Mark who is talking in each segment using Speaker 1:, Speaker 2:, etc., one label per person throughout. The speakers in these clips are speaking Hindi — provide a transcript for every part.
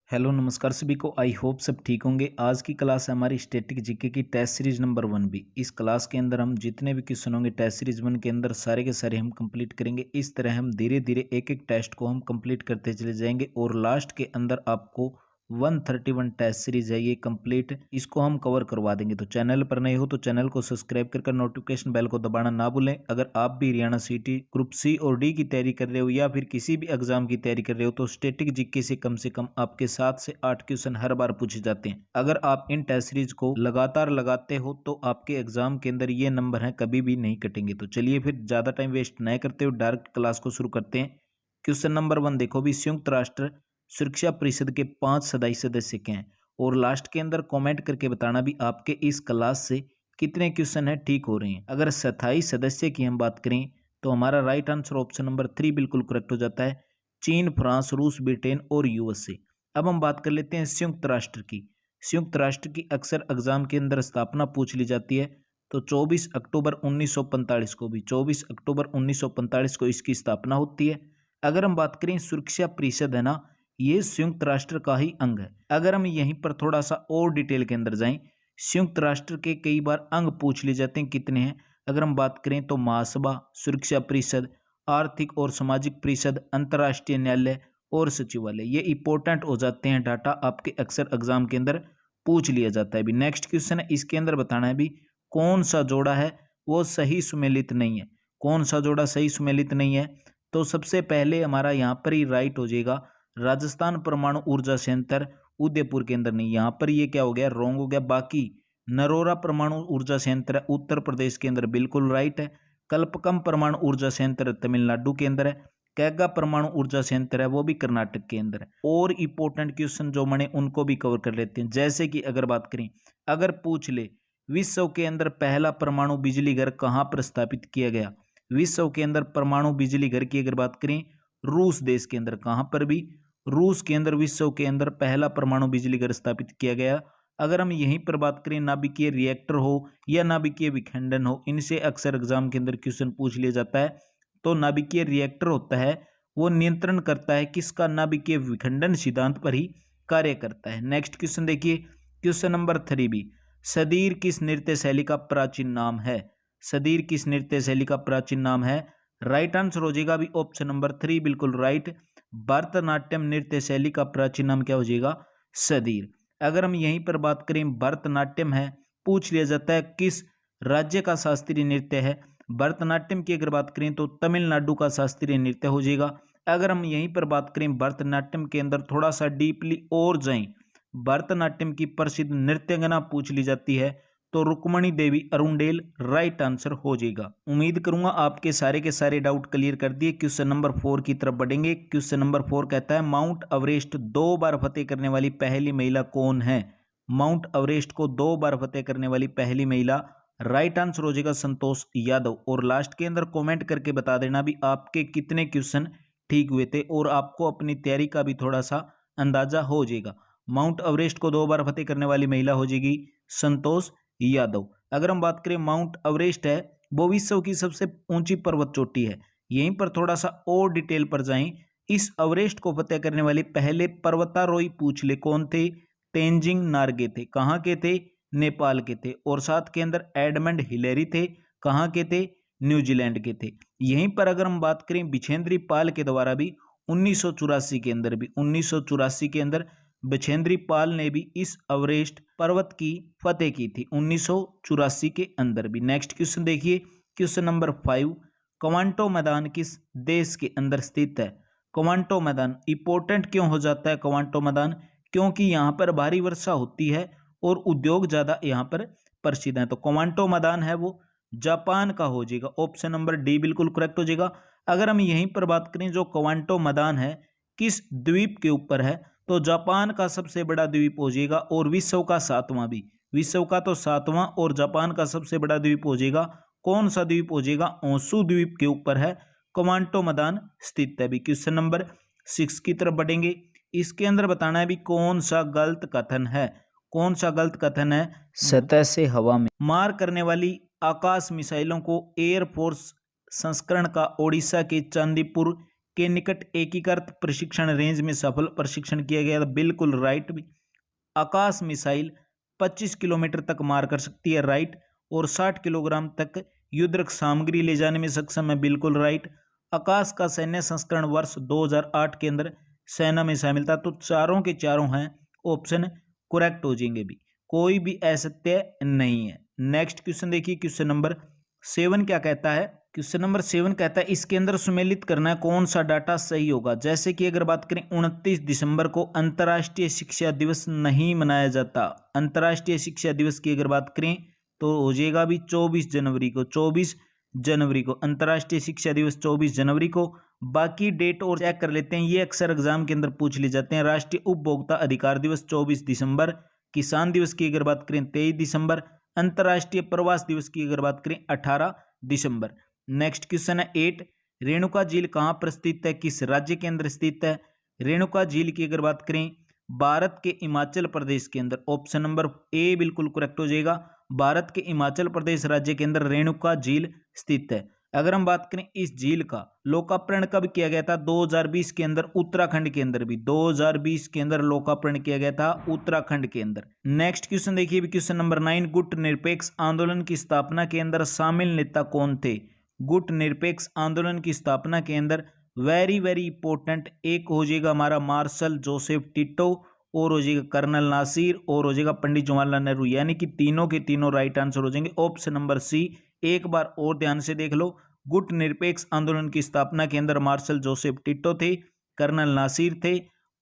Speaker 1: हेलो नमस्कार सभी को। आई होप सब ठीक होंगे। आज की क्लास है हमारी स्टैटिक जीके की टेस्ट सीरीज नंबर 1 भी। इस क्लास के अंदर हम जितने भी क्वेश्चन होंगे टेस्ट सीरीज 1 के अंदर सारे के सारे हम कंप्लीट करेंगे। इस तरह हम धीरे धीरे एक एक टेस्ट को हम कंप्लीट करते चले जाएंगे और लास्ट के अंदर आपको 131 टेस्ट सीरीज है ये कंप्लीट, इसको हम कवर करवा देंगे। तो चैनल पर नए हो तो चैनल को सब्सक्राइब कर नोटिफिकेशन बेल को दबाना ना भूलें। अगर आप भी हरियाणा सीटी ग्रुप सी और डी की तैयारी कर रहे हो या फिर किसी भी एग्जाम की तैयारी कर रहे हो तो स्टैटिक जीके से कम आपके 7 से 8 क्वेश्चन हर बार पूछे जाते हैं। अगर आप इन टेस्ट सीरीज को लगातार लगाते हो तो आपके एग्जाम के अंदर ये नंबर है कभी भी नहीं कटेंगे। तो चलिए फिर ज्यादा टाइम वेस्ट न करते हुए डायरेक्ट क्लास को शुरू करते हैं। क्वेश्चन नंबर 1 देखो भी, संयुक्त राष्ट्र सुरक्षा परिषद के 5 स्थायी सदस्य के हैं और लास्ट के अंदर कमेंट करके बताना भी आपके इस क्लास से कितने क्वेश्चन है ठीक हो रहे हैं। अगर स्थायी सदस्य की हम बात करें तो हमारा राइट आंसर ऑप्शन नंबर 3 बिल्कुल करेक्ट हो जाता है। चीन, फ्रांस, रूस, ब्रिटेन और यूएसए। अब हम बात कर लेते हैं संयुक्त राष्ट्र की। संयुक्त राष्ट्र की अक्सर एग्जाम के अंदर स्थापना पूछ ली जाती है। तो 24 अक्टूबर 1945 को भी 24 अक्टूबर 1945 को इसकी स्थापना होती है। अगर हम बात करें सुरक्षा परिषद है ना, ये संयुक्त राष्ट्र का ही अंग है। अगर हम यहीं पर थोड़ा सा और डिटेल के अंदर जाएं, संयुक्त राष्ट्र के कई बार अंग पूछ लिए जाते हैं, कितने हैं। अगर हम बात करें तो महासभा, सुरक्षा परिषद, आर्थिक और सामाजिक परिषद, अंतर्राष्ट्रीय न्यायालय और सचिवालय। ये इंपॉर्टेंट हो जाते हैं डाटा, आपके अक्सर एग्जाम के अंदर पूछ लिया जाता है। भी नेक्स्ट क्वेश्चन है, इसके अंदर बताना है भी कौन सा जोड़ा है वो सही सुमेलित नहीं है। कौन सा जोड़ा सही सुमेलित नहीं है? तो सबसे पहले हमारा यहाँ पर ही राइट हो जाएगा राजस्थान परमाणु ऊर्जा संयंत्र उदयपुर के अंदर नहीं, यहाँ पर ये क्या हो गया, रॉन्ग हो गया। बाकी नरोरा परमाणु ऊर्जा संयंत्र उत्तर प्रदेश के अंदर बिल्कुल राइट है। कल्पकम परमाणु ऊर्जा संयंत्र तमिलनाडु के अंदर है। कैगा परमाणु ऊर्जा संयंत्र है वो भी कर्नाटक के अंदर है। और इंपॉर्टेंट क्वेश्चन जो बने उनको भी कवर कर लेते हैं। जैसे कि अगर बात करें, अगर पूछ ले विश्व के अंदर पहला परमाणु बिजली घर कहाँ पर स्थापित किया गया, विश्व के अंदर परमाणु बिजली घर की अगर बात करें रूस देश के अंदर, कहाँ पर भी रूस के अंदर विश्व के अंदर पहला परमाणु बिजली घर स्थापित किया गया। अगर हम यहीं पर बात करें नाभिकीय रिएक्टर हो या नाभिकीय विखंडन हो, इनसे अक्सर एग्जाम के अंदर क्वेश्चन पूछ लिया जाता है। तो नाभिकीय रिएक्टर होता है वो नियंत्रण करता है किसका, नाभिकीय विखंडन सिद्धांत पर ही कार्य करता है। नेक्स्ट क्वेश्चन देखिए, क्वेश्चन नंबर 3 भी, सदीर किस नृत्य शैली का प्राचीन नाम है? सदीर किस नृत्य शैली का प्राचीन नाम है? राइट आंसर हो जाएगा भी ऑप्शन नंबर 3 बिल्कुल राइट। भरतनाट्यम नृत्य शैली का प्राचीन नाम क्या हो जाएगा? सदीर। अगर हम यहीं पर बात करें, भरतनाट्यम है, पूछ लिया जाता है किस राज्य का शास्त्रीय नृत्य है। भरतनाट्यम की अगर बात करें तो तमिलनाडु का शास्त्रीय नृत्य हो जाएगा। अगर हम यहीं पर बात करें भरतनाट्यम के अंदर थोड़ा सा डीपली और जाएं, भरतनाट्यम की प्रसिद्ध नृत्यंगना पूछ ली जाती है तो रुक्मणी देवी अरुणडेल राइट आंसर हो जाएगा। उम्मीद करूंगा आपके सारे के सारे डाउट क्लियर कर दिए। क्वेश्चन नंबर 4 की तरफ बढ़ेंगे। क्वेश्चन नंबर 4 कहता है माउंट एवरेस्ट 2 बार फतेह करने वाली पहली महिला कौन है? माउंट एवरेस्ट को 2 बार फतेह करने वाली पहली महिला, राइट आंसर हो जाएगा संतोष यादव। और लास्ट के अंदर कमेंट करके बता देना भी आपके कितने क्वेश्चन ठीक हुए थे और आपको अपनी तैयारी का भी थोड़ा सा अंदाजा हो जाएगा। माउंट एवरेस्ट को 2 बार फतेह करने वाली महिला हो जाएगी संतोष यादव। अगर हम बात करें, माउंट एवरेस्ट है वो विश्व की सबसे ऊंची पर्वत चोटी है। यहीं पर थोड़ा सा और डिटेल पर जाएं, इस एवरेस्ट को फतेह करने वाले पहले पर्वतारोही पूछ ले कौन थे? तेंजिंग नार्गे थे। कहाँ के थे? नेपाल के थे। और साथ के अंदर एडमंड हिलेरी थे। कहाँ के थे? न्यूजीलैंड के थे। यहीं पर अगर हम बात करें बिछेंद्री पाल के द्वारा भी 1984 के अंदर भी 1984 के अंदर बछेंद्री पाल ने भी इस एवरेस्ट पर्वत की फतेह की थी 1984 के अंदर भी। नेक्स्ट क्वेश्चन देखिए, क्वेश्चन नंबर 5, क्वांटो मैदान किस देश के अंदर स्थित है? क्वांटो मैदान इंपॉर्टेंट क्यों हो जाता है क्वांटो मैदान? क्योंकि यहाँ पर भारी वर्षा होती है और उद्योग ज्यादा यहाँ पर प्रसिद्ध है। तो क्वांटो मैदान है वो जापान का हो जाएगा। ऑप्शन नंबर डी बिल्कुल करेक्ट हो जाएगा। अगर हम यहीं पर बात करें, जो क्वांटो मैदान है किस द्वीप के ऊपर है? तो जापान का सबसे बड़ा द्वीप हो जाएगा और विश्व का 7वां भी। विश्व का तो 7वां और जापान का सबसे बड़ा द्वीप हो जाएगा। कौन सा द्वीप हो जाएगा? ओसू द्वीप के ऊपर है क्वांटो मैदान स्थित है। भी क्वेश्चन नंबर 6 की तरफ बढ़ेंगे। इसके अंदर बताना है भी कौन सा गलत कथन है? कौन सा गलत कथन है? सतह से हवा में मार करने वाली आकाश मिसाइलों को एयरफोर्स संस्करण का ओडिशा के चांदीपुर के निकट एकीकृत प्रशिक्षण रेंज में सफल प्रशिक्षण किया गया था, बिल्कुल राइट भी। आकाश मिसाइल 25 किलोमीटर तक मार कर सकती है, राइट। और 60 किलोग्राम तक युद्धक सामग्री ले जाने में सक्षम है, बिल्कुल राइट। आकाश का सैन्य संस्करण वर्ष 2008 के अंदर सेना में शामिल था। तो चारों के चारों हैं ऑप्शन करेक्ट हो जाएंगे भी, कोई भी असत्य नहीं है। नेक्स्ट क्वेश्चन देखिए, क्वेश्चन नंबर 7 क्या कहता है। क्वेश्चन नंबर 7 कहता है इसके अंदर सुमेलित करना है कौन सा डाटा सही होगा। जैसे कि अगर बात करें 29 दिसंबर को अंतर्राष्ट्रीय शिक्षा दिवस नहीं मनाया जाता। अंतर्राष्ट्रीय शिक्षा दिवस की अगर बात करें तो हो जाएगा भी 24 जनवरी को। 24 जनवरी को अंतर्राष्ट्रीय शिक्षा दिवस 24 जनवरी को। बाकी डेट और चेक कर लेते हैं, ये अक्सर एग्जाम के अंदर पूछ लिए जाते हैं। राष्ट्रीय उपभोक्ता अधिकार दिवस 24 दिसंबर। किसान दिवस की अगर बात करें 23 दिसंबर। अंतर्राष्ट्रीय प्रवास दिवस की अगर बात करें 18 दिसंबर। नेक्स्ट क्वेश्चन है 8, रेणुका झील कहाँ पर स्थित है, किस राज्य के अंदर स्थित है। रेणुका झील की अगर बात करें भारत के हिमाचल प्रदेश के अंदर। ऑप्शन नंबर ए बिल्कुल करेक्ट हो जाएगा। भारत के हिमाचल प्रदेश राज्य के अंदर रेणुका झील स्थित है। अगर हम बात करें इस झील का लोकार्पण कब किया गया था, 2020 के अंदर उत्तराखंड के अंदर भी 2020 के अंदर लोकार्पण किया गया था उत्तराखंड के अंदर। नेक्स्ट क्वेश्चन देखिए, क्वेश्चन नंबर 9, गुट निरपेक्ष आंदोलन की स्थापना के अंदर शामिल नेता कौन थे। गुट निरपेक्ष आंदोलन की स्थापना के अंदर वेरी वेरी इंपॉर्टेंट एक हो जाएगा हमारा मार्शल जोसेफ टिटो, और हो जाएगा कर्नल नासिर, और हो जाएगा पंडित जवाहरलाल नेहरू। यानी कि तीनों के तीनों राइट आंसर हो जाएंगे ऑप्शन नंबर सी। एक बार और ध्यान से देख लो, गुट निरपेक्ष आंदोलन की स्थापना के अंदर मार्शल जोसेफ टिटो थे, कर्नल नासिर थे,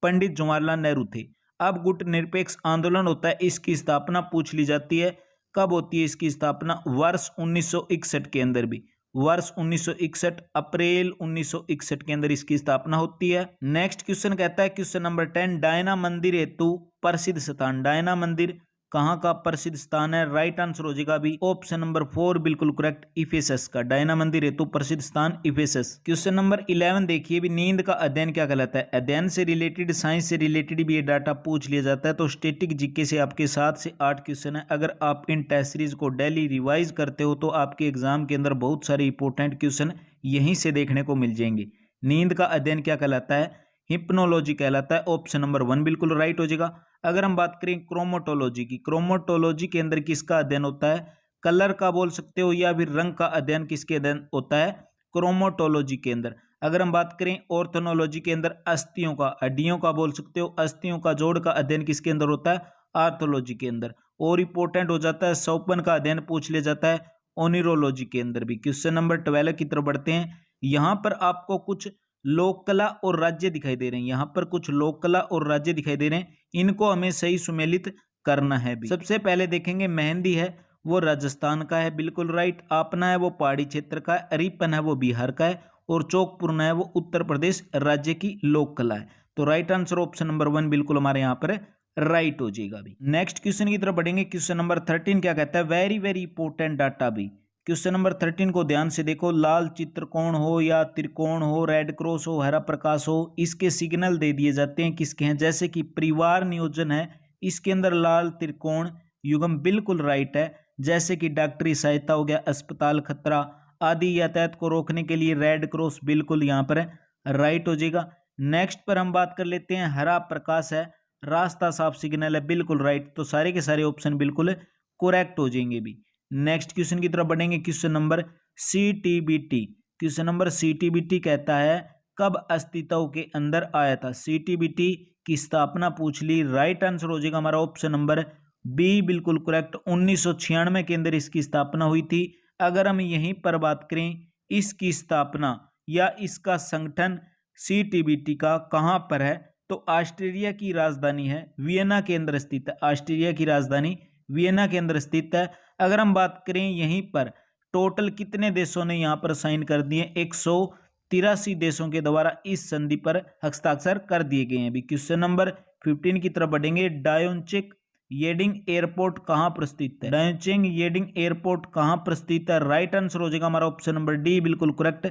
Speaker 1: पंडित जवाहरलाल नेहरू थे। अब गुट निरपेक्ष आंदोलन होता है, इसकी स्थापना पूछ ली जाती है, कब होती है इसकी स्थापना, वर्ष 1961 के अंदर भी। वर्ष 1961 अप्रैल 1961 के अंदर इसकी स्थापना होती है। नेक्स्ट क्वेश्चन कहता है, क्वेश्चन नंबर 10, डायना मंदिर हेतु प्रसिद्ध स्थान। डायना मंदिर कहाँ का प्रसिद्ध स्थान है, राइट आंसर हो जाएगा अभी ऑप्शन नंबर 4 बिल्कुल करेक्ट, इफेसस का। डायना मंदिर हेतु प्रसिद्ध स्थान इफेसस। क्वेश्चन नंबर 11 देखिए भी, नींद का अध्ययन क्या कहलाता है। अध्ययन से रिलेटेड, साइंस से रिलेटेड भी ये डाटा पूछ लिया जाता है। तो स्टैटिक जीके से आपके 7 से 8 क्वेश्चन है। अगर आप इन टेस्ट सीरीज को डेली रिवाइज करते हो तो आपके एग्जाम के अंदर बहुत सारे इंपॉर्टेंट क्वेश्चन यहीं से देखने को मिल जाएंगे। नींद का अध्ययन क्या कहलाता है, हिप्नोलॉजी कहलाता है। ऑप्शन नंबर 1 बिल्कुल राइट हो जाएगा। अगर हम बात करें क्रोमोटोलॉजी की, क्रोमोटोलॉजी के अंदर किसका अध्ययन होता है, कलर का बोल सकते हो, या फिर रंग का अध्ययन किसके अध्ययन होता है, क्रोमोटोलॉजी के अंदर। अगर हम बात करें ऑर्थोनोलॉजी के अंदर अस्थियों का, हड्डियों का बोल सकते हो, अस्थियों का जोड़ का अध्ययन किसके अंदर होता है, आर्थोलॉजी के अंदर। और इंपॉर्टेंट हो जाता है स्वप्न का अध्ययन पूछ लिया जाता है ओनिरोलॉजी के अंदर भी। क्वेश्चन नंबर 12 की तरफ बढ़ते हैं। यहाँ पर आपको कुछ लोक कला और राज्य दिखाई दे रहे हैं, यहाँ पर कुछ लोक कला और राज्य दिखाई दे रहे हैं, इनको हमें सही सुमेलित करना है भी। सबसे पहले देखेंगे मेहंदी है वो राजस्थान का है, बिल्कुल राइट। आपना है वो पहाड़ी क्षेत्र का है, अरीपन है वो बिहार का है, और चौकपुरना है वो उत्तर प्रदेश राज्य की लोक कला है। तो राइट आंसर ऑप्शन नंबर 1 बिल्कुल हमारे यहाँ पर राइट हो जाएगा भी। नेक्स्ट क्वेश्चन की तरफ बढ़ेंगे। क्वेश्चन नंबर 13 क्या कहता है, वेरी वेरी इंपॉर्टेंट डाटा भी। क्वेश्चन नंबर 13 को ध्यान से देखो, लाल चित्रकोण हो या त्रिकोण हो, रेड क्रॉस हो, हरा प्रकाश हो, इसके सिग्नल दे दिए जाते हैं किसके हैं। जैसे कि परिवार नियोजन है, इसके अंदर लाल त्रिकोण युग्म बिल्कुल राइट है। जैसे कि डॉक्टरी सहायता हो गया, अस्पताल खतरा आदि, यातायात को रोकने के लिए रेड क्रॉस बिल्कुल यहाँ पर राइट हो जाएगा। नेक्स्ट पर हम बात कर लेते हैं, हरा प्रकाश है, रास्ता साफ सिग्नल है, बिल्कुल राइट। तो सारे के सारे ऑप्शन बिल्कुल करेक्ट हो जाएंगे भी। नेक्स्ट क्वेश्चन की तरफ बढ़ेंगे। Question number CTBT। Question number CTBT कहता है कब अस्तित्व के अंदर आया था। CTBT की स्थापना पूछ ली, राइट आंसर हो जाएगा हमारा ऑप्शन नंबर बी बिल्कुल करेक्ट। 1996 के अंदर इसकी स्थापना हुई थी। अगर हम यहीं पर बात करें, इसकी स्थापना या इसका संगठन CTBT का कहाँ पर है, तो ऑस्ट्रेलिया की राजधानी है वियना के अंदर स्थित है। ऑस्ट्रेलिया की राजधानी वियना के अंदर स्थित है। अगर हम बात करें यहीं पर टोटल कितने देशों ने यहाँ पर साइन कर दिए, 183 देशों के द्वारा इस संधि पर हस्ताक्षर कर दिए गए हैं अभी। क्वेश्चन नंबर 15 की तरफ बढ़ेंगे। डायोंचेक येडिंग एयरपोर्ट कहाँ पर स्थित है। डायोंचेक येडिंग एयरपोर्ट कहाँ पर स्थित है, राइट आंसर हो जाएगा हमारा ऑप्शन नंबर डी बिल्कुल करेक्ट,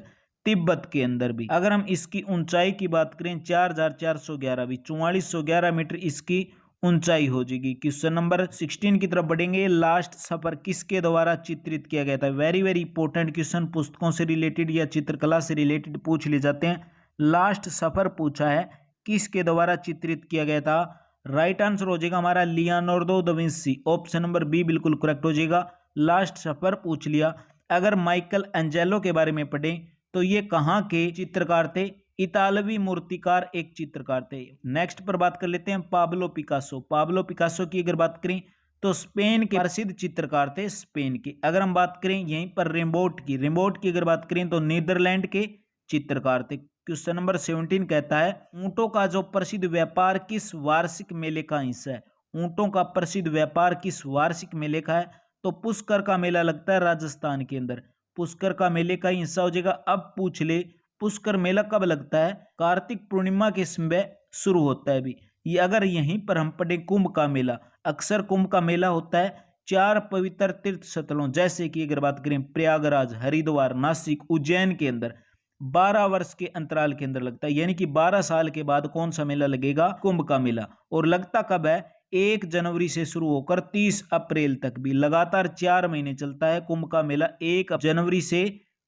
Speaker 1: तिब्बत के अंदर भी। अगर हम इसकी ऊंचाई की बात करें 4411 भी 4411 मीटर इसकी ऊंचाई हो जाएगी। क्वेश्चन नंबर 16 की तरफ बढ़ेंगे। लास्ट सफर किसके द्वारा चित्रित किया गया था। वेरी वेरी इंपॉर्टेंट क्वेश्चन पुस्तकों से रिलेटेड या चित्रकला से रिलेटेड पूछ लिए जाते हैं। लास्ट सफर पूछा है, किसके द्वारा चित्रित किया गया था? राइट आंसर हो जाएगा हमारा Leonardo da Vinci. Option number B बिल्कुल करेक्ट हो जाएगा। लास्ट सफर पूछ लिया। अगर माइकल एंजेलो के बारे में पढ़ें तो ये कहाँ के चित्रकार थे? इतालवी मूर्तिकार एक चित्रकार थे। नेक्स्ट पर बात कर लेते हैं पाब्लो पिकासो। पाब्लो पिकासो की अगर बात करें तो स्पेन के प्रसिद्ध चित्रकार थे, स्पेन के। अगर हम बात करें यहीं पर रिम्बोट की अगर बात करें तो नीदरलैंड के चित्रकार थे। क्वेश्चन नंबर 17 कहता है ऊंटों का जो प्रसिद्ध व्यापार किस वार्षिक मेले का हिस्सा है? ऊंटों का प्रसिद्ध व्यापार किस वार्षिक मेले का है? तो पुष्कर का मेला लगता है राजस्थान के अंदर। पुष्कर का मेले का हिस्सा हो जाएगा। अब पूछ ले पुष्कर मेला कब लगता है? कार्तिक पूर्णिमा के समय शुरू होता है अभी ये। अगर यहीं पर हम पढ़े कुंभ का मेला, अक्सर कुंभ का मेला होता है 4 पवित्र तीर्थ स्थलों जैसे कि अगर बात करें प्रयागराज, हरिद्वार, नासिक, उज्जैन के अंदर 12 वर्ष के अंतराल के अंदर लगता है। यानी कि 12 साल के बाद कौन सा मेला लगेगा? कुंभ का मेला। और लगता कब है? 1 जनवरी से शुरू होकर 30 अप्रैल तक भी लगातार 4 महीने चलता है कुंभ का मेला। 1 जनवरी से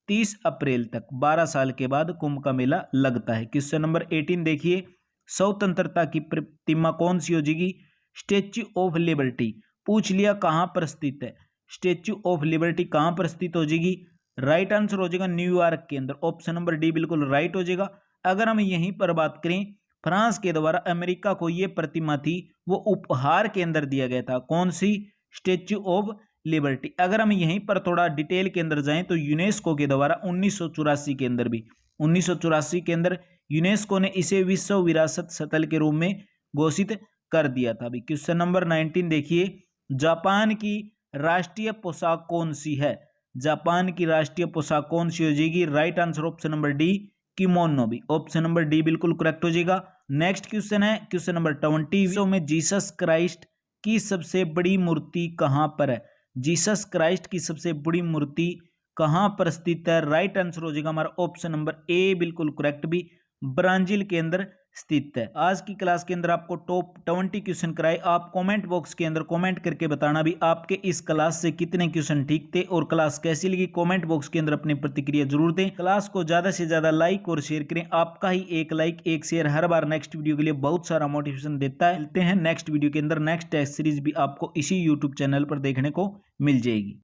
Speaker 1: 30 अप्रैल तक 12 साल के बाद कुंभ का मेला लगता है। क्वेश्चन नंबर 18 देखिए स्वतंत्रता की प्रतिमा कौन सी हो जाएगी? Statue of liberty. पूछ लिया कहां पर स्थित है? स्टेच्यू ऑफ लिबर्टी कहां पर स्थित हो जाएगी? राइट आंसर हो जाएगा न्यूयॉर्क के अंदर। ऑप्शन नंबर डी बिल्कुल राइट हो जाएगा। अगर हम यहीं पर बात करें फ्रांस के द्वारा अमेरिका को यह प्रतिमा थी वो उपहार के अंदर दिया गया था। कौन सी? Statue of liberty. अगर हम यहीं पर थोड़ा डिटेल के अंदर जाएं तो यूनेस्को के द्वारा 1984 के अंदर भी 1984 के अंदर यूनेस्को ने इसे विश्व विरासत स्थल के रूप में घोषित कर दिया था। अभी क्वेश्चन नंबर 19 देखिए जापान की राष्ट्रीय पोशाक कौन सी है? जापान की राष्ट्रीय पोशाक कौन सी हो जाएगी? Right answer option number D kimono. भी ऑप्शन नंबर डी बिल्कुल करेक्ट हो जाएगा। नेक्स्ट क्वेश्चन है क्वेश्चन नंबर 20 में जीसस क्राइस्ट की सबसे बड़ी मूर्ति कहां पर है? जीसस क्राइस्ट की सबसे बड़ी मूर्ति कहां पर स्थित है? राइट आंसर हो जाएगा हमारा ऑप्शन नंबर ए बिल्कुल करेक्ट। भी ब्राजील के अंदर स्थित है। आज की क्लास के अंदर आपको टॉप 20 क्वेश्चन कराए। आप कमेंट बॉक्स के अंदर कमेंट करके बताना भी आपके इस क्लास से कितने क्वेश्चन ठीक थे और क्लास कैसी लगी। कमेंट बॉक्स के अंदर अपनी प्रतिक्रिया जरूर दें। क्लास को ज्यादा से ज्यादा लाइक और शेयर करें। आपका ही एक लाइक एक शेयर हर बार नेक्स्ट वीडियो के लिए बहुत सारा मोटिवेशन देता है। मिलते हैं नेक्स्ट वीडियो के अंदर। नेक्स्ट टेस्ट सीरीज भी आपको इसी यूट्यूब चैनल पर देखने को मिल जाएगी।